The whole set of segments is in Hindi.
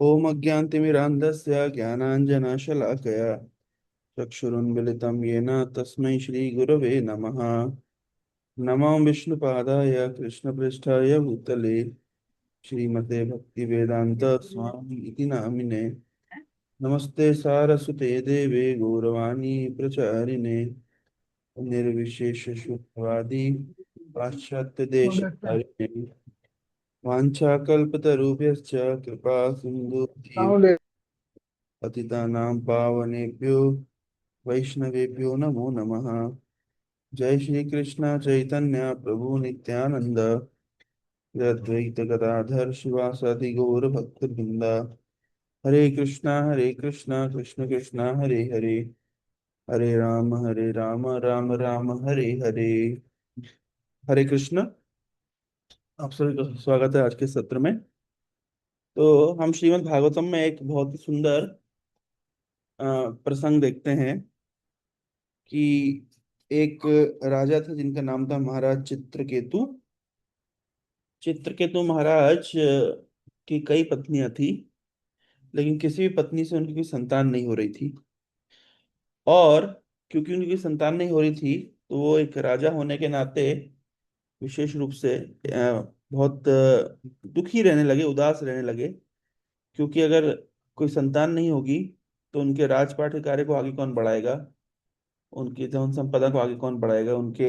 ओम अज्ञानतिमिरान्धस्य ज्ञानाञ्जनशलाकया चक्षुरुन्मिलितं येन तस्मै श्रीगुरवे नमः। नमो विष्णुपादाय कृष्णपृष्ठाय भूतले श्रीमते भक्तिवेदान्त स्वामी इति नामिने। नमस्ते सारस्वते देवे गौरवाणी प्रचारिणे निर्विशेषशून्यवादी पाश्चात्यदेशतारिणे वाञ्छाकल्पतरुभ्यश्च कृपा सिन्धुभ्यैव साउंड पतितानां पावनेभ्यो वैष्णवेभ्यो नमो नमः। जय श्री कृष्ण चैतन्य प्रभु नित्यानंद श्री अद्वैत गदाधर शिवासादि गौर भक्तवृंद। हरे कृष्णा कृष्ण कृष्ण हरे हरे, हरे राम राम राम हरे हरे। हरे कृष्ण। आप सभी का स्वागत है आज के सत्र में। तो हम श्रीमद् भागवतम में एक बहुत ही सुंदर प्रसंग देखते हैं कि एक राजा था जिनका नाम था महाराज चित्रकेतु। चित्रकेतु महाराज की कई पत्नियां थी, लेकिन किसी भी पत्नी से उनकी कोई संतान नहीं हो रही थी। और क्योंकि उनकी कोई संतान नहीं हो रही थी, तो वो एक राजा होने के नाते विशेष रूप से बहुत दुखी रहने लगे, उदास रहने लगे। क्योंकि अगर कोई संतान नहीं होगी तो उनके राजपाट के कार्य को आगे कौन बढ़ाएगा, उनकी धन संपदा को आगे कौन बढ़ाएगा, उनके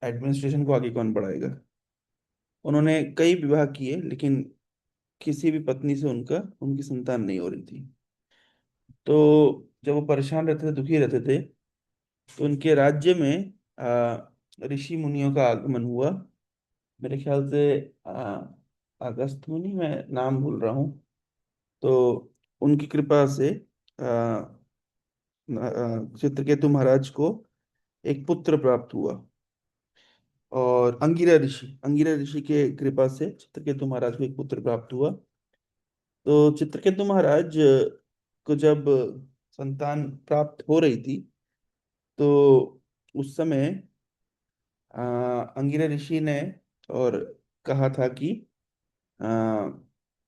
एडमिनिस्ट्रेशन को आगे कौन बढ़ाएगा। उन्होंने कई विवाह किए, लेकिन किसी भी पत्नी से उनका उनकी संतान नहीं हो रही थी। तो जब वो परेशान रहते थे, दुखी रहते थे, तो उनके राज्य में ऋषि मुनियों का आगमन हुआ। मेरे ख्याल से अगस्त मुनि, मैं नाम भूल रहा हूँ। तो उनकी कृपा से चित्रकेतु महाराज को एक पुत्र प्राप्त हुआ। और अंगिरा ऋषि के कृपा से चित्रकेतु महाराज को एक पुत्र प्राप्त हुआ। तो चित्रकेतु महाराज को जब संतान प्राप्त हो रही थी, तो उस समय अंगिरा ऋषि ने और कहा था कि आ,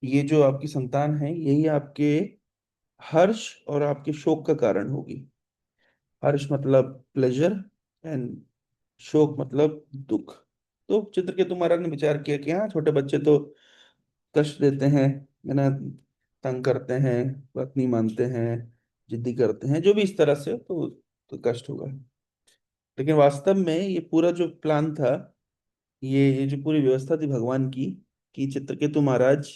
ये जो आपकी संतान है, यही आपके हर्ष और आपके शोक का कारण होगी। हर्ष मतलब प्लेजर, एंड शोक मतलब दुख। तो चित्रकेतु महाराज ने विचार किया कि हाँ, छोटे बच्चे तो कष्ट देते हैं, है ना, तंग करते हैं, बात नहीं मानते हैं, जिद्दी करते हैं, जो भी इस तरह से, तो कष्ट होगा। लेकिन वास्तव में ये पूरा जो प्लान था, ये जो पूरी व्यवस्था थी भगवान की, कि चित्रकेतु महाराज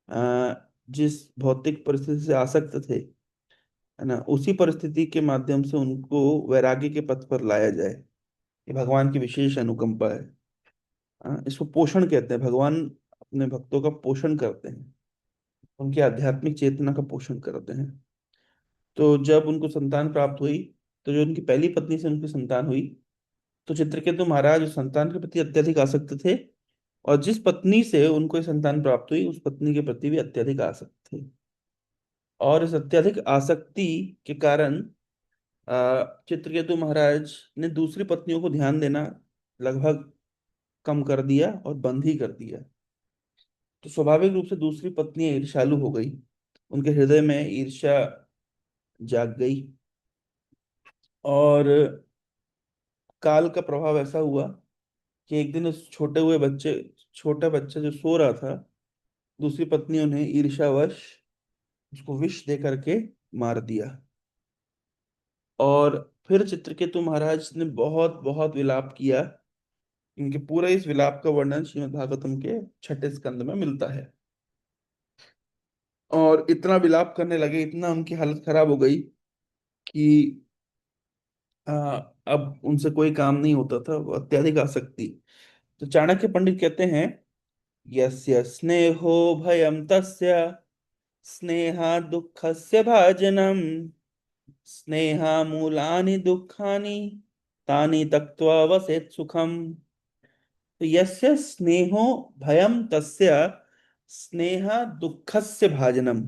आ, जिस भौतिक परिस्थिति से आसक्त थे, है ना, उसी परिस्थिति के माध्यम से उनको वैराग्य के पथ पर लाया जाए। ये भगवान की विशेष अनुकंपा है। इसको पोषण कहते हैं। भगवान अपने भक्तों का पोषण करते हैं, उनकी आध्यात्मिक चेतना का पोषण करते हैं। तो जब उनको संतान प्राप्त हुई, तो जो उनकी पहली पत्नी से उनकी संतान हुई, तो चित्रकेतु महाराज उस संतान के प्रति अत्यधिक आसक्त थे। और जिस पत्नी से उनको ये संतान प्राप्त हुई, उस पत्नी के प्रति भी अत्यधिक आसक्त थे। और इस अत्यधिक आसक्ति के कारण चित्रकेतु महाराज ने दूसरी पत्नियों को ध्यान देना लगभग कम कर दिया और बंद ही कर दिया। तो स्वाभाविक रूप से दूसरी पत्नी ईर्ष्यालु हो गई, उनके हृदय में ईर्ष्या जाग गई। और काल का प्रभाव ऐसा हुआ कि एक दिन उस छोटा बच्चा जो सो रहा था, दूसरी पत्नियों ने ईर्ष्यावश उसको विष दे करके मार दिया। और फिर चित्रकेतु महाराज ने बहुत बहुत विलाप किया। इनके पूरा इस विलाप का वर्णन श्रीमद् भागवतम के छठे स्कंद में मिलता है। और इतना विलाप करने लगे, इतना उनकी हालत खराब हो गई कि अब उनसे कोई काम नहीं होता था, वो अत्यधिक आसक्ति। तो चाणक्य पंडित कहते हैं, यस्य स्नेहो भयं तस्य स्नेहा दुःखस्य भाजनम स्नेहामूलानि दुःखानि तानि त्यक्त्वा वसेत् सुखम। तो यस्य स्नेहो भयम तस्य स्नेह दुखस्य भाजनम।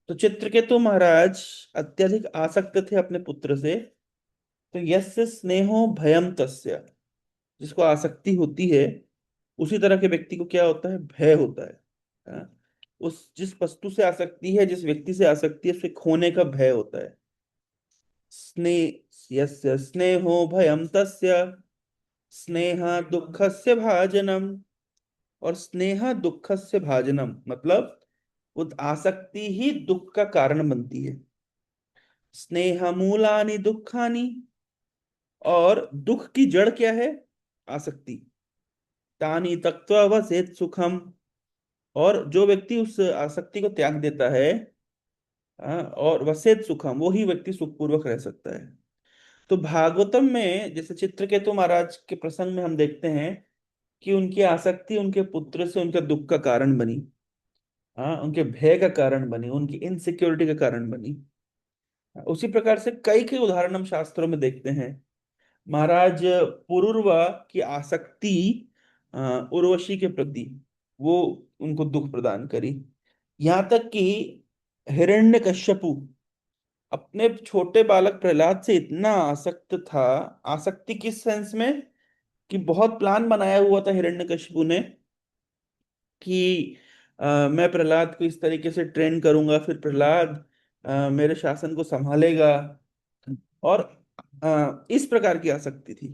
तो चित्रकेतु महाराज अत्यधिक आसक्त थे अपने पुत्र से। तो यस्य स्नेहो भयम तस्य, जिसको आसक्ति होती है, उसी तरह के व्यक्ति को क्या होता है, भय होता है। हाँ? उस जिस वस्तु से आसक्ति है, जिस व्यक्ति से आसक्ति है, उसके खोने का भय होता है। स्नेह यस्य स्नेहो भयम तस्य स्नेह दुखस्य भाजनम। और स्नेह दुखस्य भाजनम मतलब वो आसक्ति ही दुख का कारण बनती है। स्नेह मूलानि दुखानि। और दुख की जड़ क्या है? आसक्ति। तानि तक्त्वा वसेत सुखम। और जो व्यक्ति उस आसक्ति को त्याग देता है, और वसेत सुखम, वो ही व्यक्ति सुखपूर्वक रह सकता है। तो भागवतम में जैसे चित्रकेतु महाराज के प्रसंग में हम देखते हैं कि उनकी आसक्ति उनके पुत्र से उनका दुख का कारण बनी। हाँ, उनके भय का कारण बनी, उनकी इनसिक्योरिटी का कारण बनी। उसी प्रकार से कई कई उदाहरण हम शास्त्रों में देखते हैं। महाराज पुरुरवा की आसक्ति उर्वशी के प्रति, वो उनको दुख प्रदान करी। यहाँ तक कि हिरण्यकश्यपु अपने छोटे बालक प्रहलाद से इतना आसक्त था। आसक्ति किस सेंस में? कि बहुत प्लान बनाया हुआ था हिरण्यकशिपु ने कि मैं प्रहलाद को इस तरीके से ट्रेन करूंगा, फिर प्रहलाद मेरे शासन को संभालेगा। और इस प्रकार की आसक्ति थी।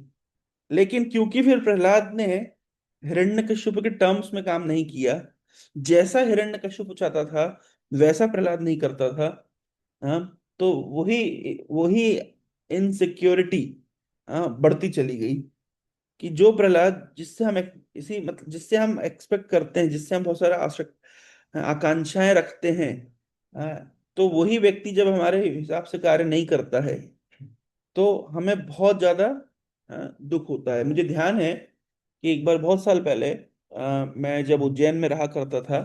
लेकिन क्योंकि फिर प्रहलाद ने हिरण्यकशिपु के टर्म्स में काम नहीं किया, जैसा हिरण्यकशिपु चाहता था वैसा प्रहलाद नहीं करता था। हाँ, तो वही वही इनसिक्योरिटी बढ़ती चली गई। कि जो प्रहलाद जिससे हम इसी मतलब जिससे हम एक्सपेक्ट करते हैं, जिससे हम बहुत सारा आकांक्षाएं रखते हैं, तो वही व्यक्ति जब हमारे हिसाब से कार्य नहीं करता है तो हमें बहुत ज्यादा दुख होता है। मुझे ध्यान है कि एक बार बहुत साल पहले मैं जब उज्जैन में रहा करता था,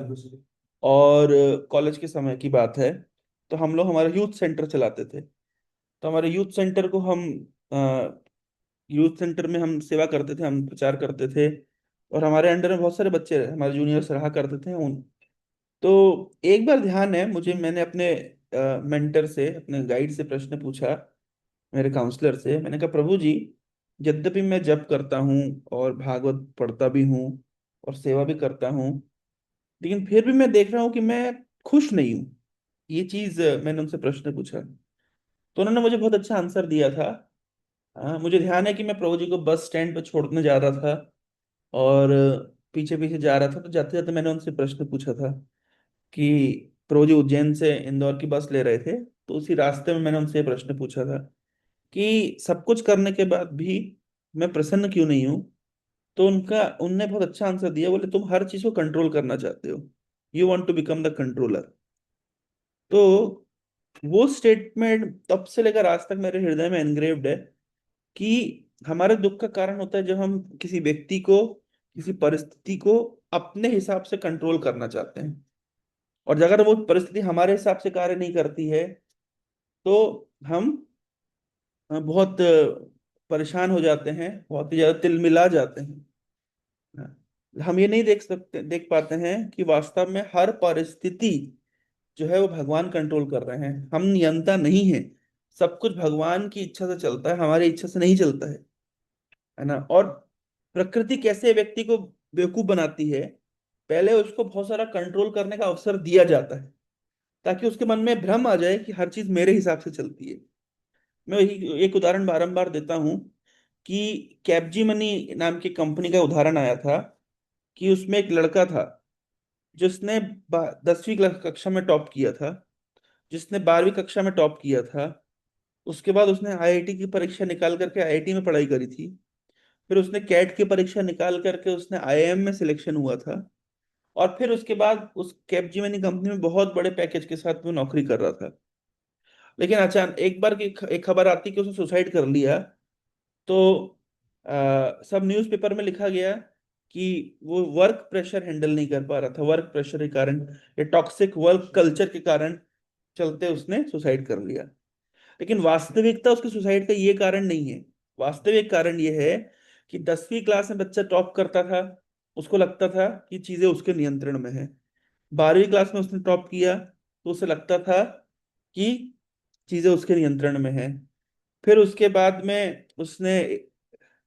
और कॉलेज के समय की बात है, तो हम लोग हमारा यूथ सेंटर चलाते थे। तो हमारे यूथ सेंटर को हम यूथ सेंटर में हम सेवा करते थे, हम प्रचार करते थे। और हमारे अंडर में बहुत सारे बच्चे हमारे जूनियर्स रहा करते थे उन। तो एक बार ध्यान है मुझे, मैंने अपने मेंटर से, अपने गाइड से प्रश्न पूछा, मेरे काउंसलर से। मैंने कहा, प्रभु जी, यद्यपि मैं जप करता हूँ और भागवत पढ़ता भी हूँ और सेवा भी करता हूँ, लेकिन फिर भी मैं देख रहा हूँ कि मैं खुश नहीं हूँ। ये चीज मैंने उनसे प्रश्न पूछा। तो उन्होंने मुझे बहुत अच्छा आंसर दिया था। मुझे ध्यान है कि मैं प्रभु जी को बस स्टैंड पर छोड़ने जा रहा था, और पीछे पीछे जा रहा था। तो जाते जाते मैंने उनसे प्रश्न पूछा था कि प्रभु जी उज्जैन से इंदौर की बस ले रहे थे, तो उसी रास्ते में मैंने उनसे ये प्रश्न पूछा था कि सब कुछ करने के बाद भी मैं प्रसन्न क्यों नहीं हूँ। तो उनका उनने बहुत अच्छा आंसर दिया। बोले, तुम हर चीज को कंट्रोल करना चाहते हो, you want to become the controller. तो वो स्टेटमेंट तब से लेकर आज तक मेरे हृदय में एनग्रेव्ड है कि हमारे दुख का कारण होता है जब हम किसी व्यक्ति को, किसी परिस्थिति को अपने हिसाब से कंट्रोल करना चाहते हैं। और अगर वो परिस्थिति हमारे हिसाब से कार्य नहीं करती है तो हम बहुत परेशान हो जाते हैं, बहुत ही ज्यादा तिलमिला जाते हैं। हम ये नहीं देख पाते हैं कि वास्तव में हर परिस्थिति जो है वो भगवान कंट्रोल कर रहे हैं, हम नियंता नहीं है। सब कुछ भगवान की इच्छा से चलता है, हमारी इच्छा से नहीं चलता है ना। और प्रकृति कैसे व्यक्ति को बेवकूफ बनाती है, पहले उसको बहुत सारा कंट्रोल करने का अवसर दिया जाता है ताकि उसके मन में भ्रम आ जाए कि हर चीज मेरे हिसाब से चलती है। मैं वही एक उदाहरण बारंबार देता हूँ कि कैपजी मनी नाम की कंपनी का उदाहरण आया था कि उसमें एक लड़का था जिसने 10वीं कक्षा में टॉप किया था, जिसने 12वीं कक्षा में टॉप किया था। उसके बाद उसने आईआईटी की परीक्षा निकाल करके आईआईटी में पढ़ाई करी थी। फिर उसने कैट की परीक्षा निकाल करके उसने आईआईएम में सिलेक्शन हुआ था। और फिर उसके बाद उस कैपजेमिनी कंपनी में बहुत बड़े पैकेज के साथ वो नौकरी कर रहा था। लेकिन अचानक एक बार की एक खबर आती कि उसने सुसाइड कर लिया। तो सब न्यूज़पेपर में लिखा गया कि वो वर्क प्रेशर हैंडल नहीं कर पा रहा था, वर्क प्रेशर के कारण, ये टॉक्सिक वर्क कल्चर के कारण चलते उसने सुसाइड कर लिया। लेकिन वास्तविकता उसके सुसाइड का ये कारण नहीं है। वास्तविक कारण ये है कि 10वीं क्लास में बच्चा टॉप करता था, उसको लगता था कि चीजें उसके नियंत्रण में है। 12वीं क्लास में उसने टॉप किया तो उसे लगता था कि चीजें उसके नियंत्रण में है। फिर उसके बाद में उसने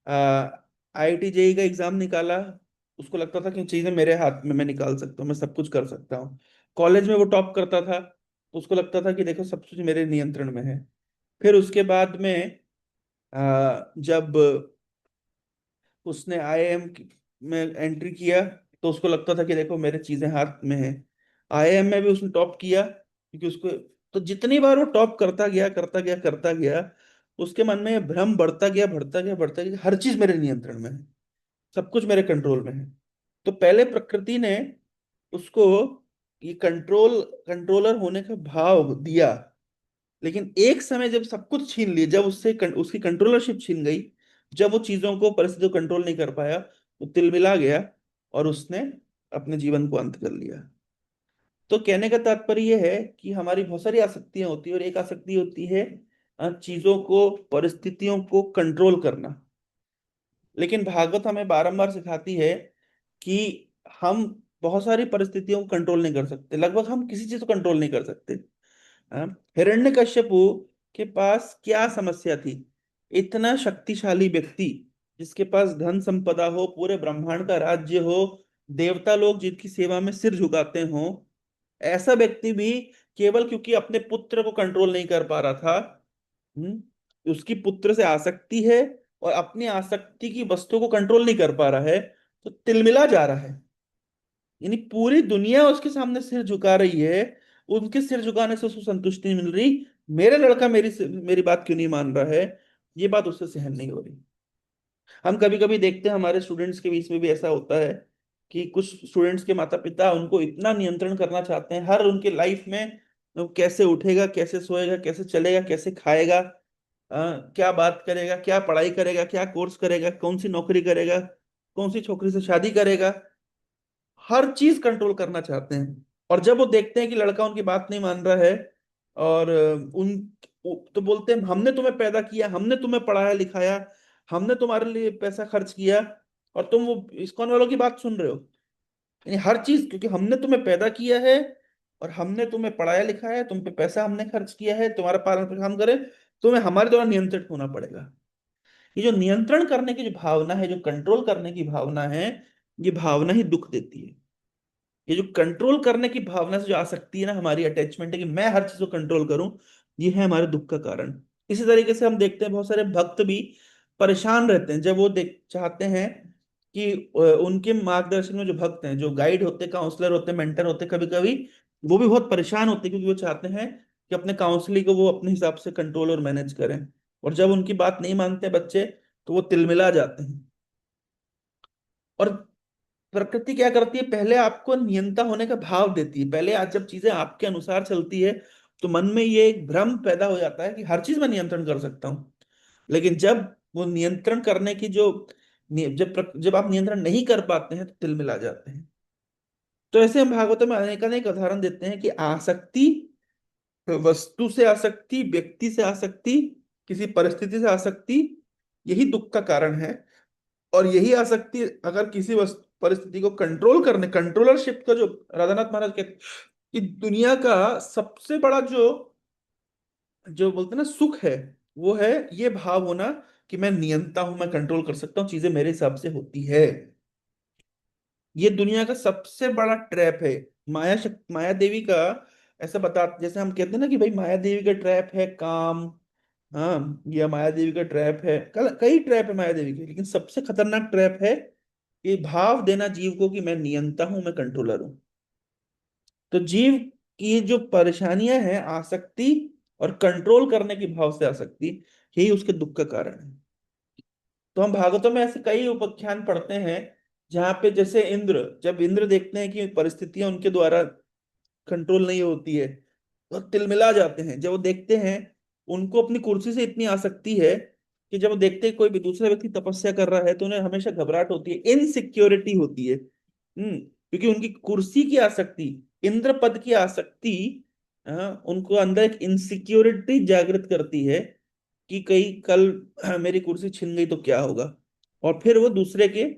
आईआईटी जेई का एग्जाम निकाला, उसको लगता था कि चीजें मेरे हाथ में, मैं निकाल सकता हूँ, मैं सब कुछ कर सकता हूँ। कॉलेज में वो टॉप करता था तो उसको लगता था कि देखो सब कुछ मेरे नियंत्रण में है। फिर उसके बाद में जब उसने आईआईएम में एंट्री किया तो उसको लगता था कि देखो मेरे चीजें हाथ में है। आईआईएम में भी उसने टॉप किया क्योंकि उसको, तो जितनी बार वो टॉप करता गया करता गया करता गया, उसके मन में ये भ्रम बढ़ता गया बढ़ता गया बढ़ता गया, हर चीज मेरे नियंत्रण में है, सब कुछ मेरे कंट्रोल में है। तो पहले प्रकृति ने उसको ये कंट्रोलर होने का भाव दिया, लेकिन एक समय जब सब कुछ छीन लिया, जब उसकी कंट्रोलरशिप छीन गई, जब वो चीजों को, परिस्थितियों को कंट्रोल नहीं कर पाया, वो तिलमिला गया और उसने अपने जीवन को अंत कर लिया। तो कहने का तात्पर्य यह है कि हमारी बहुत सारी आसक्तियां होती है, और एक आसक्ति होती है चीजों को, परिस्थितियों को कंट्रोल करना। लेकिन भागवत हमें बारंबार सिखाती है कि हम बहुत सारी परिस्थितियों को कंट्रोल नहीं कर सकते, लगभग हम किसी चीज को कंट्रोल नहीं कर सकते। हाँ? हिरण्यकश्यपु के पास क्या समस्या थी? इतना शक्तिशाली व्यक्ति, जिसके पास धन संपदा हो, पूरे ब्रह्मांड का राज्य हो, देवता लोग जिनकी सेवा में सिर झुकाते हो, ऐसा व्यक्ति भी केवल क्योंकि अपने पुत्र को कंट्रोल नहीं कर पा रहा था, उसकी पुत्र से आसक्ति है, और अपनी आसक्ति की वस्तु को कंट्रोल नहीं कर पा रहा है, तो तिलमिला जा रहा है। यानी पूरी दुनिया उसके सामने सिर झुका रही है, उनके सिर झुकाने से उसको संतुष्टि नहीं मिल रही, मेरा लड़का मेरी बात क्यों नहीं मान रहा है, ये बात उससे सहन नहीं हो रही। हम कभी कभी देखते हैं हमारे स्टूडेंट्स के बीच में भी ऐसा होता है कि कुछ स्टूडेंट्स के माता पिता उनको इतना नियंत्रण करना चाहते हैं हर उनके लाइफ में, वो कैसे उठेगा, कैसे सोएगा, कैसे चलेगा, कैसे खाएगा, क्या बात करेगा, क्या पढ़ाई करेगा, क्या कोर्स करेगा, कौन सी नौकरी करेगा, कौन सी छोकरी से शादी करेगा, हर चीज कंट्रोल करना चाहते हैं। और जब वो देखते हैं कि लड़का उनकी बात नहीं मान रहा है, और तो बोलते हैं हमने तुम्हें पैदा किया, हमने तुम्हें पढ़ाया लिखाया, हमने तुम्हारे लिए पैसा खर्च किया, और तुम वो इस्कॉन वालों की बात सुन रहे हो। यानी हर चीज, क्योंकि हमने तुम्हें पैदा किया है और हमने तुम्हें पढ़ाया लिखाया है, तुम पे पैसा हमने खर्च किया है, तुम्हारा पालन पोषण हम करें, तुम्हें हमारे द्वारा नियंत्रित होना पड़ेगा। ये जो नियंत्रण करने की जो भावना है, जो कंट्रोल करने की भावना है, ये भावना ही दुख देती है। ये जो कंट्रोल करने की भावना से जो आसक्ति है ना, हमारी अटैचमेंट है कि मैं हर चीज को कंट्रोल करूं, ये है हमारे दुख का कारण। इसी तरीके से हम देखते हैं बहुत सारे भक्त भी परेशान रहते हैं जब वो देख चाहते हैं कि उनके मार्गदर्शन में जो भक्त हैं, जो गाइड होते, काउंसलर होते, मेंटर होते, कभी कभी वो भी बहुत परेशान होते हैं, क्योंकि वो चाहते हैं कि अपने काउंसलिंग को वो अपने हिसाब से कंट्रोल और मैनेज करें। और जब उनकी बात नहीं मानते बच्चे, तो वो तिलमिला जाते हैं। और प्रकृति क्या करती है, पहले आपको नियंता होने का भाव देती है, पहले आज जब चीजें आपके अनुसार चलती है, तो मन में ये एक भ्रम पैदा हो जाता है कि हर चीज मैं नियंत्रण कर सकता हूँ। लेकिन जब वो नियंत्रण करने की जो जब आप नियंत्रण नहीं कर पाते हैं, तो तिलमिला जाते हैं। तो ऐसे हम भागवतों में अनेक अनेक उदाहरण देते हैं कि आसक्ति, वस्तु से आसक्ति, व्यक्ति से आसक्ति, किसी परिस्थिति से आसक्ति, यही दुख का कारण है। और यही आसक्ति अगर किसी वस्तु परिस्थिति को कंट्रोल करने, कंट्रोलरशिप का जो राधानाथ महाराज कहते हैं कि दुनिया का सबसे बड़ा जो जो बोलते हैं ना सुख है, वो है ये भाव होना कि मैं नियंता हूं, मैं कंट्रोल कर सकता हूँ, चीजें मेरे हिसाब से होती है। ये दुनिया का सबसे बड़ा ट्रैप है। माया देवी का ऐसा बता, जैसे हम कहते हैं ना कि भाई माया देवी का ट्रैप है काम, हाँ, या माया देवी का ट्रैप है, कई ट्रैप है माया देवी के, लेकिन सबसे खतरनाक ट्रैप है ये भाव देना जीव को कि मैं नियंता हूं, मैं कंट्रोलर हूं। तो जीव की जो परेशानियां हैं, आसक्ति और कंट्रोल करने की भाव से आसक्ति, यही उसके दुख का कारण है। तो हम भागवतों में ऐसे कई उपाख्यान पढ़ते हैं जहाँ पे जैसे इंद्र, जब इंद्र देखते हैं कि परिस्थितियां उनके द्वारा कंट्रोल नहीं होती है, तो तिलमिला जाते हैं। जब वो देखते हैं, उनको अपनी कुर्सी से इतनी आसक्ति है कि जब वो देखते हैं कोई भी दूसरा व्यक्ति तपस्या कर रहा है, तो उन्हें हमेशा घबराहट होती है, इनसिक्योरिटी होती है। क्योंकि उनकी कुर्सी की आसक्ति, इंद्र पद की आसक्ति, उनको अंदर एक इनसिक्योरिटी जागृत करती है कि कहीं कल मेरी कुर्सी छिन गई तो क्या होगा। और फिर वो दूसरे के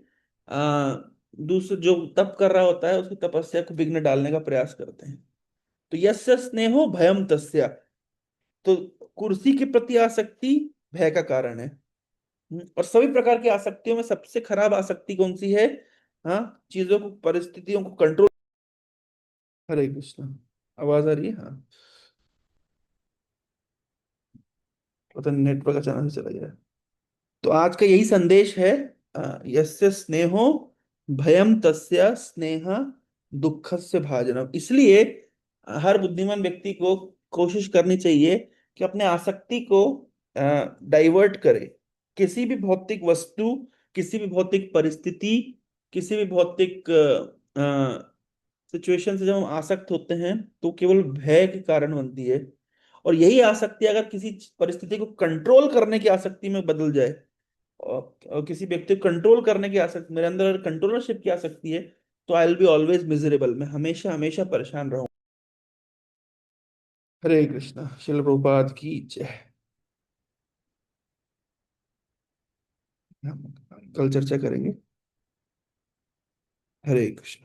आ, दूसरे जो तप कर रहा होता है उसकी तपस्या को विघ्न डालने का प्रयास करते हैं। तो यस्य स्नेहो भयम तस्या, तो कुर्सी के प्रति आसक्ति भय का कारण है। और सभी प्रकार की आसक्तियों में सबसे खराब आसक्ति कौन सी है? हाँ, चीजों को, परिस्थितियों को कंट्रोल। हरे कृष्णा। आवाज आ रही है? हाँ। पता नहीं नेटवर्क अचानक से चला गया। तो आज का यही संदेश है, यस्य स्नेहो भयम तस्य स्नेह दुःखस्य भाजनम। इसलिए हर बुद्धिमान व्यक्ति को कोशिश करनी चाहिए कि अपने आसक्ति को डाइवर्ट करे। किसी भी भौतिक वस्तु, किसी भी भौतिक परिस्थिति, किसी भी भौतिक सिचुएशन से जब हम आसक्त होते हैं तो केवल भय के कारण बनती है। और यही आसक्ति अगर किसी परिस्थिति को कंट्रोल करने की आसक्ति में बदल जाए, और किसी व्यक्ति को कंट्रोल करने की आसक्ति, मेरे अंदर अगर कंट्रोलरशिप की आसक्ति है, तो I will be always miserable, मैं हमेशा हमेशा परेशान रहूं। हरे कृष्णा, शिल प्रभुपाद की जय। हम कल चर्चा करेंगे। हरे कृष्णा।